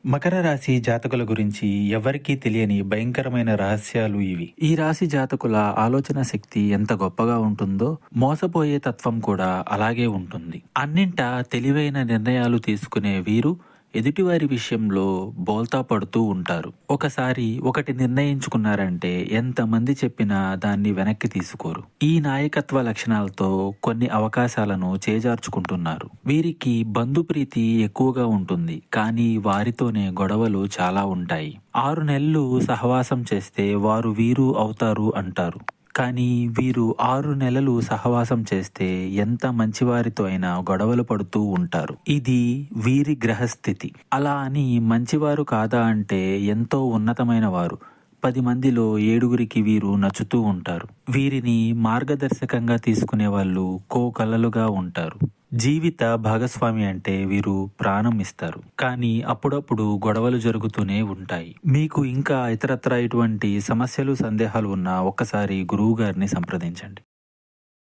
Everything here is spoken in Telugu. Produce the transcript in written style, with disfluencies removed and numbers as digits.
మకర రాశి జాతకుల గురించి ఎవరికీ తెలియని భయంకరమైన రహస్యాలు ఇవి. ఈ రాశి జాతకుల ఆలోచన శక్తి ఎంత గొప్పగా ఉంటుందో, మోసపోయే తత్వం కూడా అలాగే ఉంటుంది. అన్నింటా తెలివైన నిర్ణయాలు తీసుకునే వీరు ఎదుటివారి విషయంలో బోల్తా పడుతూ ఉంటారు. ఒకసారి ఒకటి నిర్ణయించుకున్నారంటే ఎంతమంది చెప్పినా దాన్ని వెనక్కి తీసుకోరు. ఈ నాయకత్వ లక్షణాలతో కొన్ని అవకాశాలను చేజార్చుకుంటున్నారు. వీరికి బంధుప్రీతి ఎక్కువగా ఉంటుంది, కానీ వారితోనే గొడవలు చాలా ఉంటాయి. 6 నెలలు సహవాసం చేస్తే వారు వీరు అవుతారు అంటారు. కానీ వీరు 6 నెలలు సహవాసం చేస్తే ఎంత మంచివారితో అయినా గొడవలు పడుతూ ఉంటారు. ఇది వీరి గ్రహస్థితి. అలా అని మంచివారు కాదా అంటే ఎంతో ఉన్నతమైన వారు. 10 మందిలో 7గురికి వీరు నచ్చుతూ ఉంటారు. వీరిని మార్గదర్శకంగా తీసుకునే వాళ్ళు కోకలలుగా ఉంటారు. జీవిత భాగస్వామి అంటే వీరు ప్రాణం ఇస్తారు. కానీ అప్పుడప్పుడు గొడవలు జరుగుతూనే ఉంటాయి. మీకు ఇంకా ఇతరత్రా ఇటువంటి సమస్యలు, సందేహాలు ఉన్నా ఒక్కసారి గురువు గారిని సంప్రదించండి.